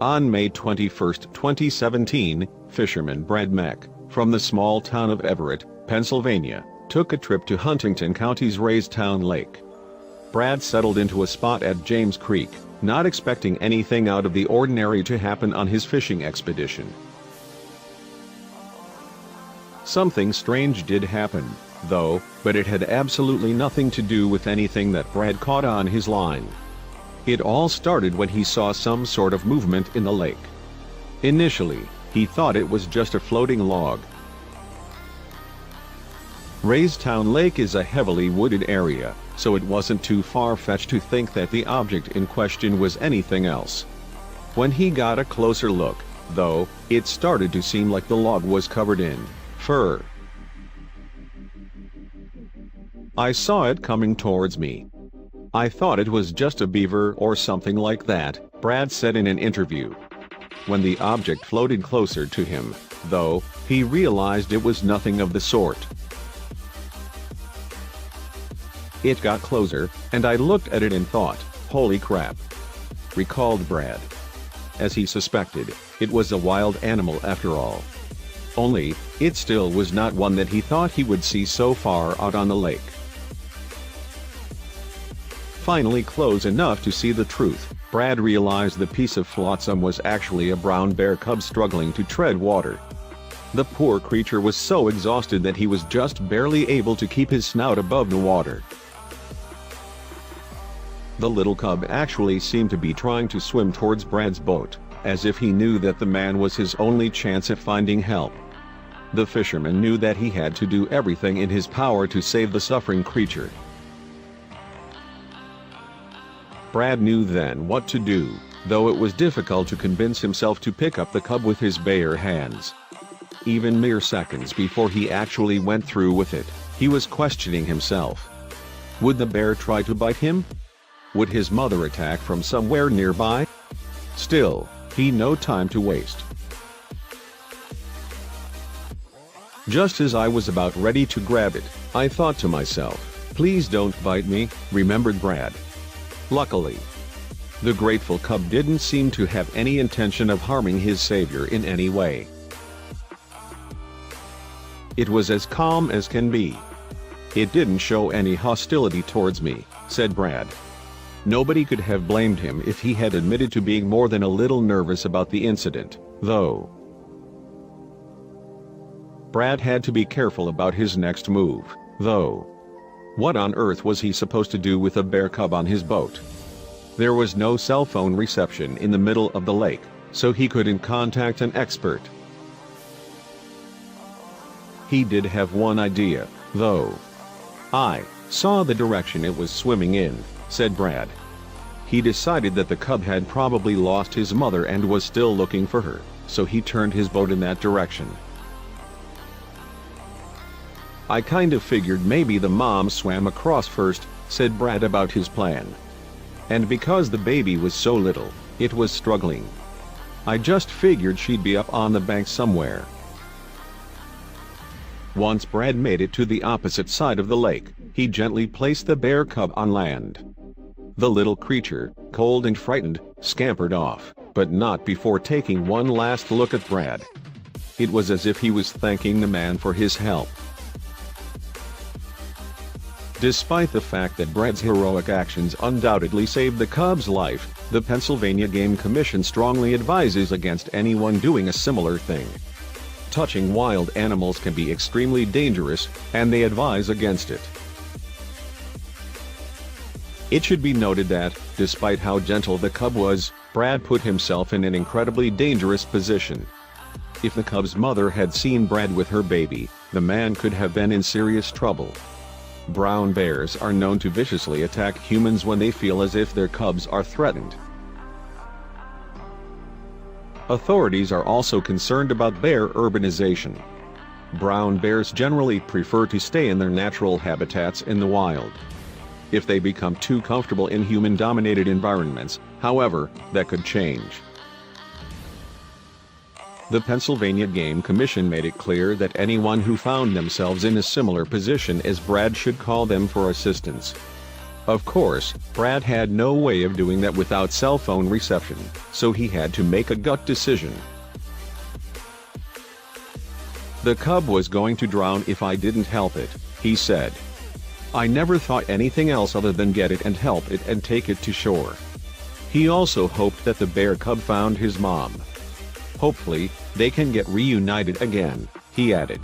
On May 21, 2017, fisherman Brad Meck, from the small town of Everett, Pennsylvania, took a trip to Huntington County's Raystown Lake. Brad settled into a spot at James Creek, not expecting anything out of the ordinary to happen on his fishing expedition. Something strange did happen, though, but it had absolutely nothing to do with anything that Brad caught on his line. It all started when he saw some sort of movement in the lake. Initially, he thought it was just a floating log. Raystown Lake is a heavily wooded area, so it wasn't too far-fetched to think that the object in question was anything else. When he got a closer look, though, it started to seem like the log was covered in fur. I saw it coming towards me. I thought it was just a beaver or something like that, Brad said in an interview. When the object floated closer to him, though, he realized it was nothing of the sort. It got closer, and I looked at it and thought, "Holy crap," recalled Brad. As he suspected, it was a wild animal after all. Only, it still was not one that he thought he would see so far out on the lake. Finally close enough to see the truth, Brad realized the piece of flotsam was actually a brown bear cub struggling to tread water. The poor creature was so exhausted that he was just barely able to keep his snout above the water. The little cub actually seemed to be trying to swim towards Brad's boat, as if he knew that the man was his only chance at finding help. The fisherman knew that he had to do everything in his power to save the suffering creature. Brad knew then what to do, though it was difficult to convince himself to pick up the cub with his bare hands. Even mere seconds before he actually went through with it, he was questioning himself. Would the bear try to bite him? Would his mother attack from somewhere nearby? Still, he had no time to waste. Just as I was about ready to grab it, I thought to myself, "Please don't bite me," remembered Brad. Luckily, the grateful cub didn't seem to have any intention of harming his savior in any way. It was as calm as can be. "It didn't show any hostility towards me," said Brad. Nobody could have blamed him if he had admitted to being more than a little nervous about the incident, though. Brad had to be careful about his next move, though. What on earth was he supposed to do with a bear cub on his boat? There was no cell phone reception in the middle of the lake, so he couldn't contact an expert. He did have one idea, though. "I saw the direction it was swimming in," said Brad. He decided that the cub had probably lost his mother and was still looking for her, so he turned his boat in that direction. "I kind of figured maybe the mom swam across first," said Brad about his plan. "And because the baby was so little, it was struggling. I just figured she'd be up on the bank somewhere." Once Brad made it to the opposite side of the lake, he gently placed the bear cub on land. The little creature, cold and frightened, scampered off, but not before taking one last look at Brad. It was as if he was thanking the man for his help. Despite the fact that Brad's heroic actions undoubtedly saved the cub's life, the Pennsylvania Game Commission strongly advises against anyone doing a similar thing. Touching wild animals can be extremely dangerous, and they advise against it. It should be noted that, despite how gentle the cub was, Brad put himself in an incredibly dangerous position. If the cub's mother had seen Brad with her baby, the man could have been in serious trouble. Brown bears are known to viciously attack humans when they feel as if their cubs are threatened. Authorities are also concerned about bear urbanization. Brown bears generally prefer to stay in their natural habitats in the wild. If they become too comfortable in human-dominated environments, however, that could change. The Pennsylvania Game Commission made it clear that anyone who found themselves in a similar position as Brad should call them for assistance. Of course, Brad had no way of doing that without cell phone reception, so he had to make a gut decision. "The cub was going to drown if I didn't help it," he said. "I never thought anything else other than get it and help it and take it to shore." He also hoped that the bear cub found his mom. "Hopefully, they can get reunited again," he added.